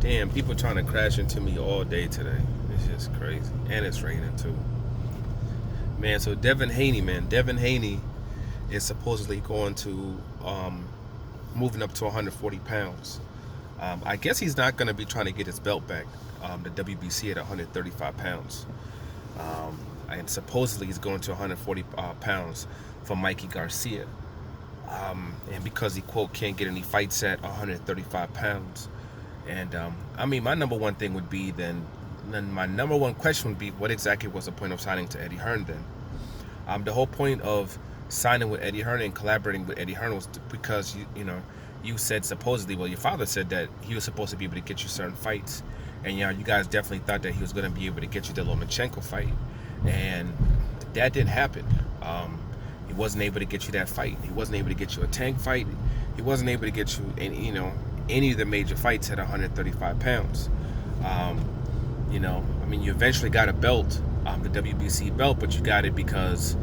Damn, people trying to crash into me all day today. It's just crazy. And it's raining too. Man, so Devin Haney, man. Devin Haney is supposedly going to moving up to 140 pounds. I guess he's not going to be trying to get his belt back, the WBC at 135 pounds. And supposedly he's going to 140 pounds for Mikey Garcia. And because he, quote, can't get any fights at 135 pounds. And I mean, my number one thing would be then my number one question would be, what exactly was the point of signing to Eddie Hearn then? The whole point of signing with Eddie Hearn and collaborating with Eddie Hearn was because you said supposedly, well, your father said that he was supposed to be able to get you certain fights, and you guys definitely thought that he was going to be able to get you the Lomachenko fight, and that didn't happen. He wasn't able to get you that fight. He wasn't able to get you a Tank fight. He wasn't able to get you any of the major fights at 135 pounds. I mean, you eventually got a belt, the WBC belt, but you got it because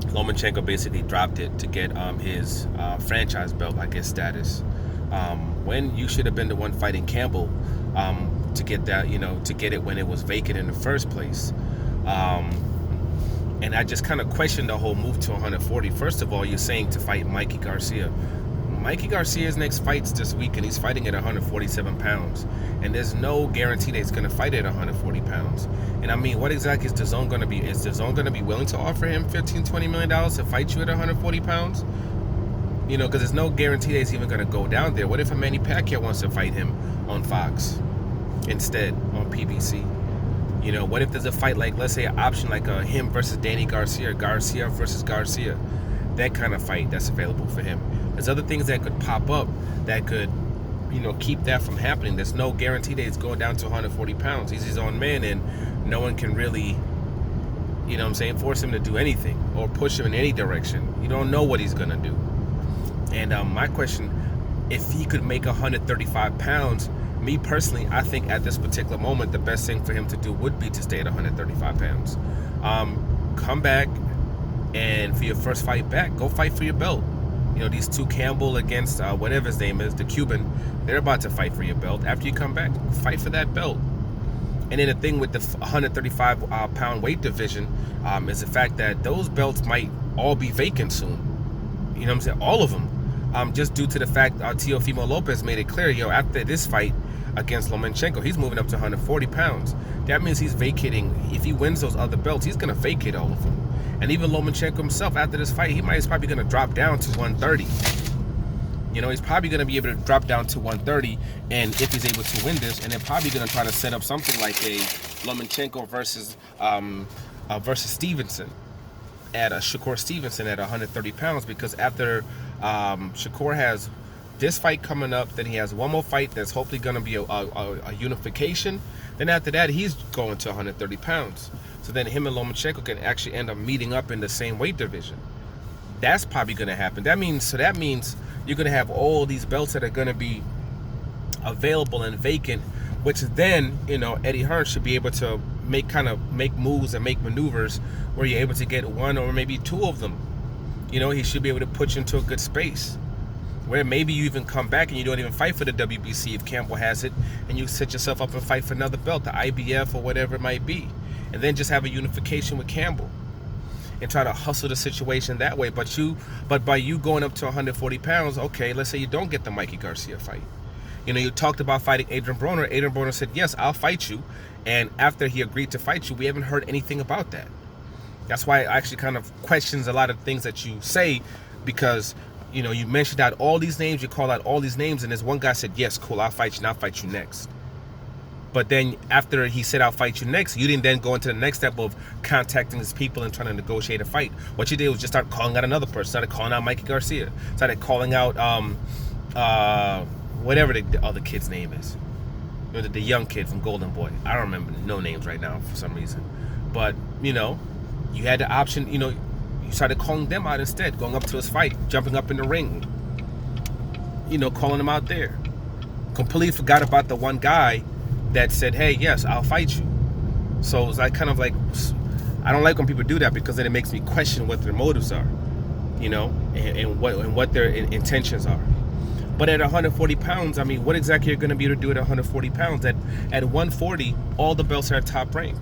Lomachenko basically dropped it to get his franchise belt, I guess, status. When you should have been the one fighting Campbell to get that, to get it when it was vacant in the first place. And I just kind of questioned the whole move to 140. First of all, you're saying to fight Mikey Garcia. Mikey Garcia's next fight's this week, and he's fighting at 147 pounds. And there's no guarantee that he's going to fight at 140 pounds. And I mean, what exactly is DAZN going to be? Is DAZN going to be willing to offer him $15-20 million to fight you at 140 pounds? Because there's no guarantee that he's even going to go down there. What if a Manny Pacquiao wants to fight him on Fox instead, on PBC? What if there's a fight like, let's say, an option like him versus Danny Garcia, Garcia versus Garcia, that kind of fight that's available for him. There's other things that could pop up that could, keep that from happening. There's no guarantee that he's going down to 140 pounds. He's his own man, and no one can really, force him to do anything or push him in any direction. You don't know what he's going to do. And my question, if he could make 135 pounds, me personally, I think at this particular moment, the best thing for him to do would be to stay at 135 pounds. Come back, and for your first fight back, go fight for your belt. These two, Campbell against whatever his name is, the Cuban, they're about to fight for your belt. After you come back, fight for that belt. And then the thing with the 135 pound weight division is the fact that those belts might all be vacant soon. All of them. Just due to the fact Teofimo Lopez made it clear, after this fight against Lomachenko, he's moving up to 140 pounds. That means he's vacating. If he wins those other belts, he's going to vacate all of them. And even Lomachenko himself, after this fight, he's probably going to drop down to 130. He's probably going to be able to drop down to 130, and if he's able to win this, and they're probably going to try to set up something like a Lomachenko versus Stevenson at Shakur Stevenson at 130 pounds, because after Shakur has this fight coming up, then he has one more fight that's hopefully going to be a unification. Then after that, he's going to 130 pounds. So then him and Lomachenko can actually end up meeting up in the same weight division. That's probably going to happen. That means you're going to have all these belts that are going to be available and vacant, which then, Eddie Hearn should be able to make moves and make maneuvers where you're able to get one or maybe two of them. He should be able to put you into a good space where maybe you even come back and you don't even fight for the WBC if Campbell has it, and you set yourself up and fight for another belt, the IBF or whatever it might be, and then just have a unification with Campbell and try to hustle the situation that way. But by you going up to 140 pounds, okay, let's say you don't get the Mikey Garcia fight. You talked about fighting Adrian Broner. Adrian Broner said, yes, I'll fight you. And after he agreed to fight you, we haven't heard anything about that. That's why I actually kind of questions a lot of things that you say, because, you mentioned out all these names, you call out all these names, and this one guy said, yes, cool, I'll fight you, and I'll fight you next. But then after he said, I'll fight you next, you didn't then go into the next step of contacting his people and trying to negotiate a fight. What you did was just start calling out another person, started calling out Mikey Garcia, started calling out whatever the other kid's name is. The young kid from Golden Boy. I don't remember no names right now for some reason. But, you had the option, you started calling them out instead, going up to his fight, jumping up in the ring, calling them out there. Completely forgot about the one guy that said, hey, yes, I'll fight you. So it's I don't like when people do that, because then it makes me question what their motives are, and what their intentions are. But at 140 pounds, I mean, what exactly are you going to be able to do at 140 pounds? At 140, all the belts are at top rank.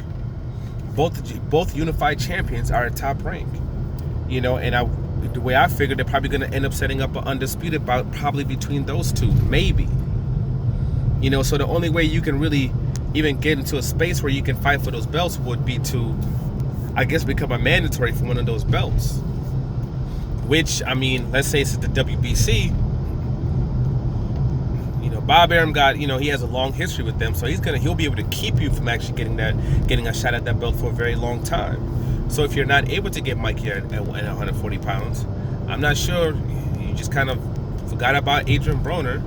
Both unified champions are at top rank. You know, and the way I figured, they're probably going to end up setting up an undisputed bout probably between those two, maybe. You know, so the only way you can really even get into a space where you can fight for those belts would be to, I guess, become a mandatory for one of those belts. Which, I mean, let's say it's the WBC. You know, Bob Arum got, you know, he has a long history with them, so he'll be able to keep you from actually getting a shot at that belt for a very long time. So if you're not able to get Mikey at 140 pounds, I'm not sure, you just kind of forgot about Adrian Broner,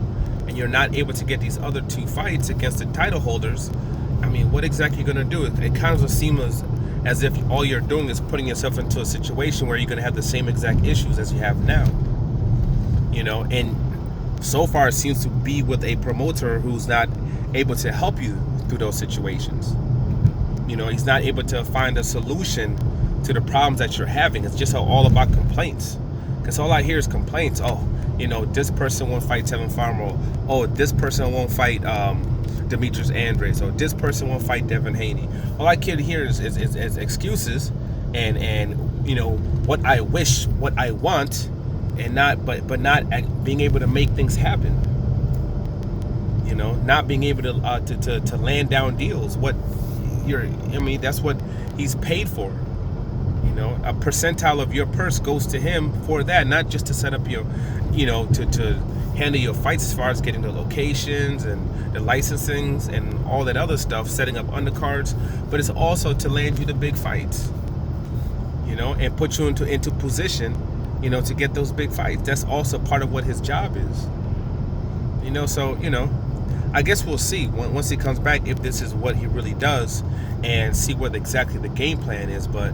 and you're not able to get these other two fights against the title holders. I mean, what exactly are you going to do? It kind of seems as if all you're doing is putting yourself into a situation where you're going to have the same exact issues as you have now. You know, and so far it seems to be with a promoter who's not able to help you through those situations. You know, he's not able to find a solution to the problems that you're having. It's just all about complaints. Because all I hear is complaints. Oh, you know, this person won't fight Tevin Farmer. Oh, this person won't fight Demetrius Andres. Or this person won't fight Devin Haney. All I can hear is excuses and you know, what I wish, what I want, and not being able to make things happen. You know, not being able to land down deals. That's what he's paid for. You know, a percentile of your purse goes to him for that, not just to set up your, you know, to handle your fights as far as getting the locations and the licensings and all that other stuff, setting up undercards, but it's also to land you the big fights. You know, and put you into position, you know, to get those big fights. That's also part of what his job is. You know, so, you know, I guess we'll see once he comes back if this is what he really does, and see what exactly the game plan is. But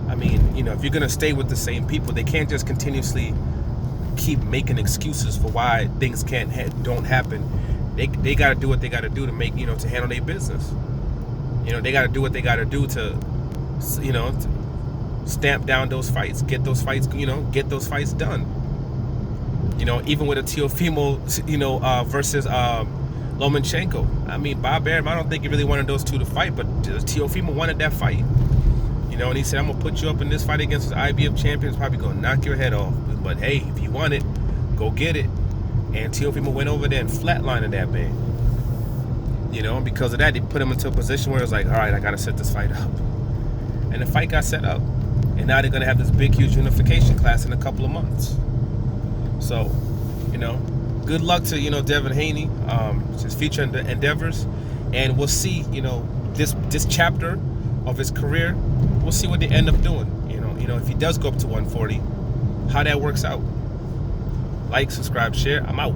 I mean, you know, if you're gonna stay with the same people, they can't just continuously keep making excuses for why things don't happen. They got to do what they got to do to make, you know, to handle their business. You know, they got to do what they got to do to, you know, to stamp down those fights, get those fights, you know, get those fights done. You know, even with a Teofimo, you know, versus Lomachenko. I mean, Bob Arum, I don't think he really wanted those two to fight, but Teofimo wanted that fight. You know, and he said, I'm going to put you up in this fight against the IBF champion. It's probably going to knock your head off. But hey, if you want it, go get it. And Teofimo went over there and flatlined that man. You know, and because of that, they put him into a position where it was like, all right, I got to set this fight up. And the fight got set up. And now they're going to have this big, huge unification class in a couple of months. So, you know, good luck to, you know, Devin Haney, his future endeavors. And we'll see, you know, this chapter of his career, we'll see what they end up doing. You know, if he does go up to 140, how that works out. Like, subscribe, share. I'm out.